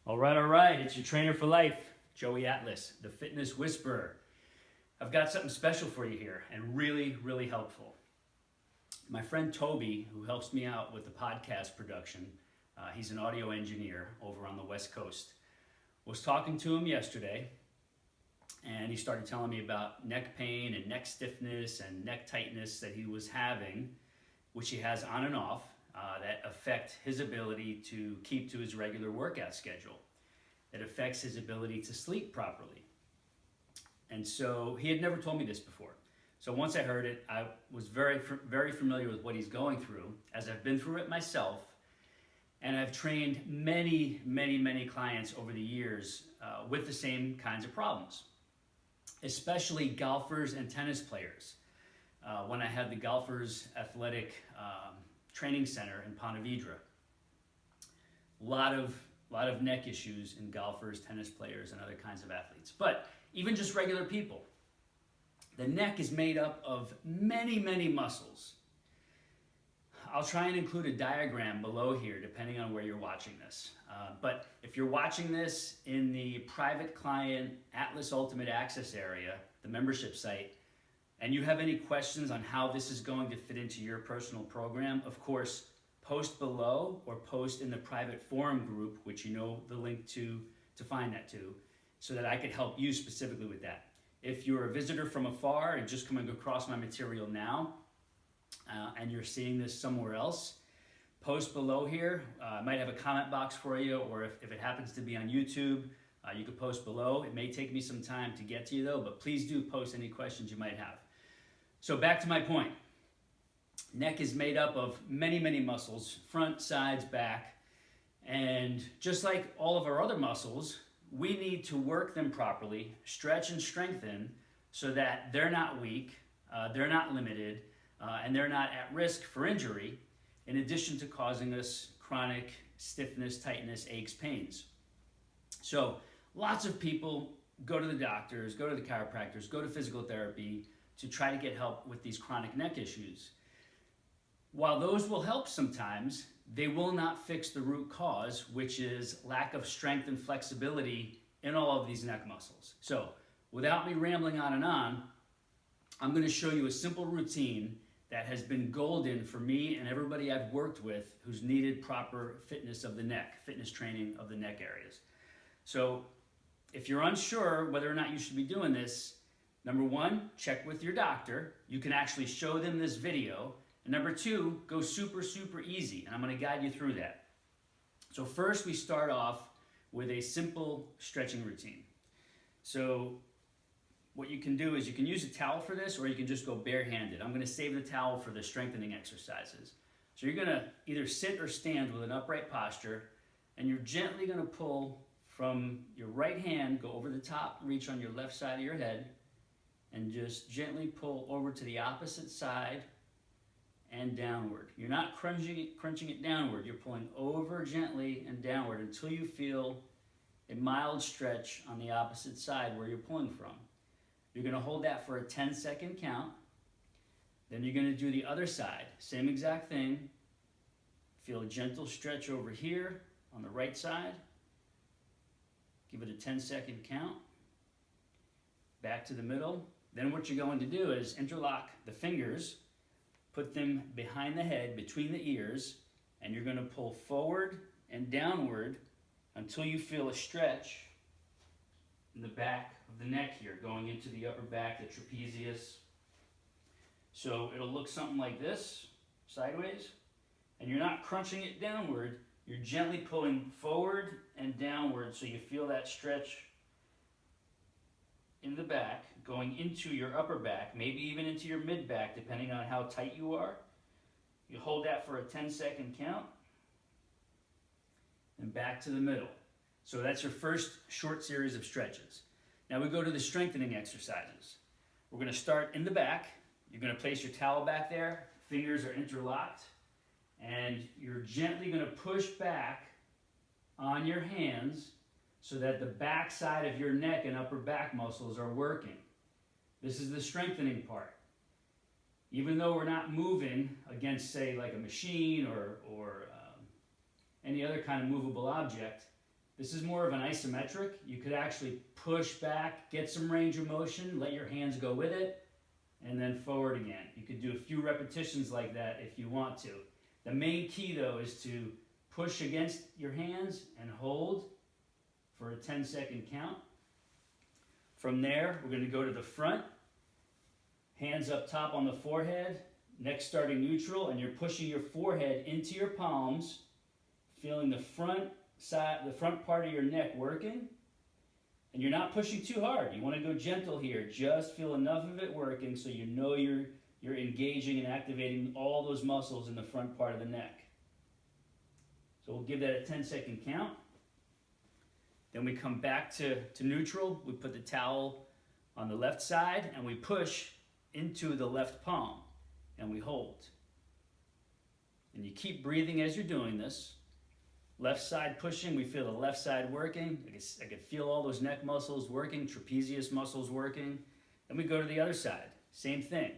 All right. It's your trainer for life, Joey Atlas, the fitness whisperer. I've got something special for you here and really, really helpful. My friend Toby, who helps me out with the podcast production, he's an audio engineer over on the West Coast, was talking to him yesterday, and he started telling me about neck pain and neck stiffness and neck tightness that he was having, which he has on and off, that affect his ability to keep to his regular workout schedule. It affects his ability to sleep properly. And so he had never told me this before. So once I heard it, I was very familiar with what he's going through, as I've been through it myself. And I've trained many clients over the years with the same kinds of problems, especially golfers and tennis players. When I had the Golfers Athletic Training Center in Ponte Vedra, a lot of neck issues in golfers, tennis players, and other kinds of athletes. But even just regular people. The neck is made up of many muscles. I'll try and include a diagram below here, depending on where you're watching this. But if you're watching this in the private client Atlas Ultimate Access area, the membership site, and you have any questions on how this is going to fit into your personal program, of course, post below or post in the private forum group, which you know the link to find that to, so that I could help you specifically with that. If you're a visitor from afar and just coming across my material now, and you're seeing this somewhere else, post below here. I might have a comment box for you, or if it happens to be on YouTube, you could post below. It may take me some time to get to you though, but please do post any questions you might have. So back to my point. Neck is made up of many muscles, front, sides, back, and just like all of our other muscles, we need to work them properly, stretch and strengthen so that they're not weak, they're not limited, and they're not at risk for injury, in addition to causing us chronic stiffness, tightness, aches, pains. So lots of people go to the doctors, go to the chiropractors, go to physical therapy to try to get help with these chronic neck issues. While those will help sometimes, they will not fix the root cause, which is lack of strength and flexibility in all of these neck muscles. So without me rambling on and on, I'm going to show you a simple routine that has been golden for me and everybody I've worked with who's needed proper fitness of the neck, fitness training of the neck areas. So if you're unsure whether or not you should be doing this, number one, check with your doctor. You can actually show them this video. And number two, go super easy, and I'm going to guide you through that. So first we start off with a simple stretching routine. So what you can do is you can use a towel for this, or you can just go barehanded. I'm going to save the towel for the strengthening exercises. So you're going to either sit or stand with an upright posture, and you're gently going to pull from your right hand, go over the top, reach on your left side of your head, and just gently pull over to the opposite side and downward. You're not crunching it downward. You're pulling over gently and downward until you feel a mild stretch on the opposite side where you're pulling from. You're going to hold that for a 10-second count. Then you're going to do the other side. Same exact thing. Feel a gentle stretch over here on the right side. Give it a 10-second count. Back to the middle. Then what you're going to do is interlock the fingers, put them behind the head, between the ears, and you're going to pull forward and downward until you feel a stretch in the back of the neck here, going into the upper back, the trapezius. So it'll look something like this, sideways, and you're not crunching it downward, you're gently pulling forward and downward so you feel that stretch in the back, going into your upper back, maybe even into your mid back, depending on how tight you are. You hold that for a 10-second count, and back to the middle. So that's your first short series of stretches. Now we go to the strengthening exercises. We're going to start in the back. You're going to place your towel back there. Fingers are interlocked. And you're gently going to push back on your hands so that the back side of your neck and upper back muscles are working. This is the strengthening part. Even though we're not moving against, say, like a machine or any other kind of movable object, This is more of an isometric. You could actually push back, get some range of motion, let your hands go with it, and then forward again. You could do a few repetitions like that if you want to. The main key though is to push against your hands and hold for a 10-second count. From there, we're going to go to the front. Hands up top on the forehead, neck starting neutral, and you're pushing your forehead into your palms, feeling the front side, the front part of your neck working. And you're not pushing too hard. You want to go gentle here. Just feel enough of it working so you know you're engaging and activating all those muscles in the front part of the neck. So we'll give that a 10-second count. Then we come back to neutral. We put the towel on the left side and we push into the left palm and we hold. And you keep breathing as you're doing this. Left side pushing, we feel the left side working. I could feel all those neck muscles working, trapezius muscles working. Then we go to the other side, same thing.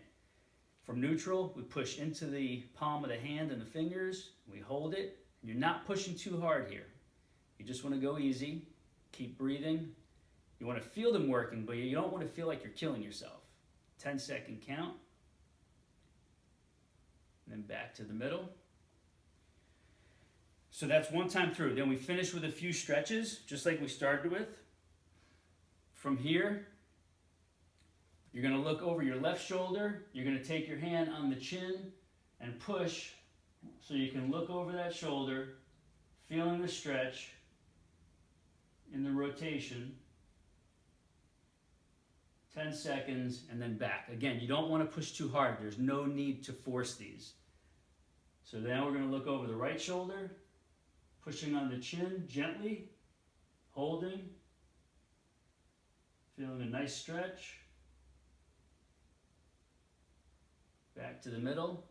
From neutral, we push into the palm of the hand and the fingers. We hold it. You're not pushing too hard here. You just want to go easy. Keep breathing. You want to feel them working, but you don't want to feel like you're killing yourself. 10-second count. And then back to the middle. So that's one time through. Then we finish with a few stretches, just like we started with. From here, you're going to look over your left shoulder. You're going to take your hand on the chin and push so you can look over that shoulder, feeling the stretch in the rotation. 10 seconds and then back. Again, you don't want to push too hard. There's no need to force these. So now we're going to look over the right shoulder, pushing on the chin gently, holding, feeling a nice stretch. Back to the middle.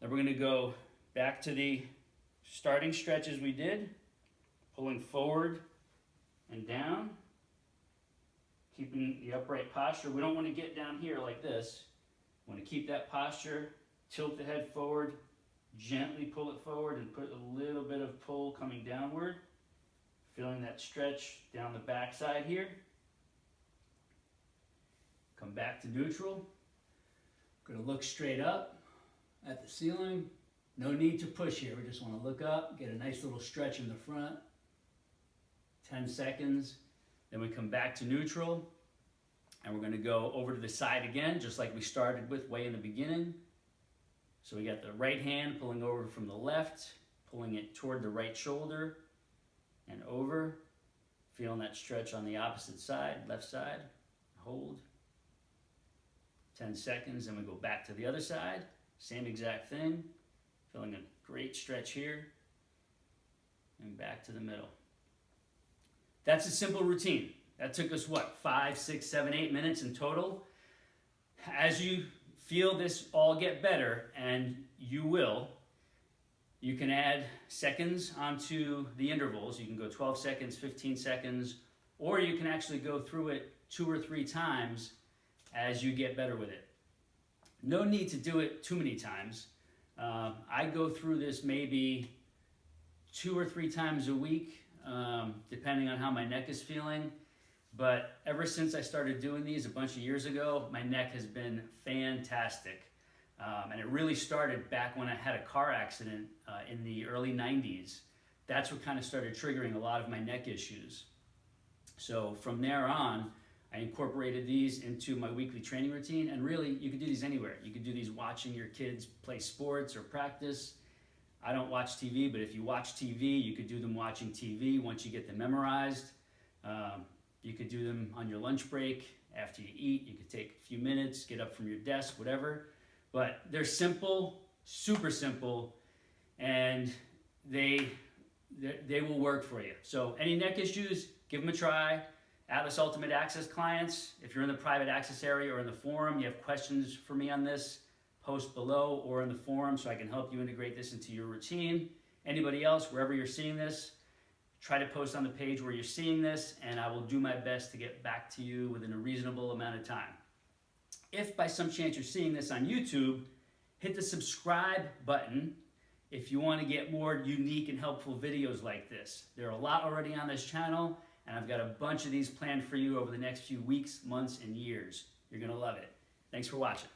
Then we're going to go back to the starting stretches we did, pulling forward and down, keeping the upright posture. We don't want to get down here like this. We want to keep that posture, tilt the head forward, gently pull it forward and put a little bit of pull coming downward. Feeling that stretch down the back side here. Come back to neutral. Going to look straight up at the ceiling. No need to push here. We just want to look up, get a nice little stretch in the front. 10 seconds. Then we come back to neutral. And we're going to go over to the side again, just like we started with way in the beginning. So we got the right hand pulling over from the left, pulling it toward the right shoulder and over. Feeling that stretch on the opposite side, left side. Hold. 10 seconds, and we go back to the other side. Same exact thing. Feeling a great stretch here. And back to the middle. That's a simple routine. That took us, 5, 6, 7, 8 minutes in total. As you feel this all get better, and you will, you can add seconds onto the intervals. You can go 12 seconds, 15 seconds, or you can actually go through it 2 or 3 times as you get better with it. No need to do it too many times. I go through this maybe 2 or 3 times a week, depending on how my neck is feeling. But ever since I started doing these a bunch of years ago, my neck has been fantastic. And it really started back when I had a car accident in the early 90s. That's what kind of started triggering a lot of my neck issues. So from there on, I incorporated these into my weekly training routine, and really, you could do these anywhere. You could do these watching your kids play sports or practice. I don't watch TV, but if you watch TV, you could do them watching TV once you get them memorized. You could do them on your lunch break, after you eat. You could take a few minutes, get up from your desk, whatever. But they're simple, super simple, and they will work for you. So any neck issues, give them a try. Atlas Ultimate Access clients, if you're in the private access area or in the forum, you have questions for me on this, post below or in the forum so I can help you integrate this into your routine. Anybody else, wherever you're seeing this, try to post on the page where you're seeing this, and I will do my best to get back to you within a reasonable amount of time. If by some chance you're seeing this on YouTube, hit the subscribe button. if you want to get more unique and helpful videos like this. There are a lot already on this channel, and I've got a bunch of these planned for you over the next few weeks, months, and years. You're going to love it. Thanks for watching.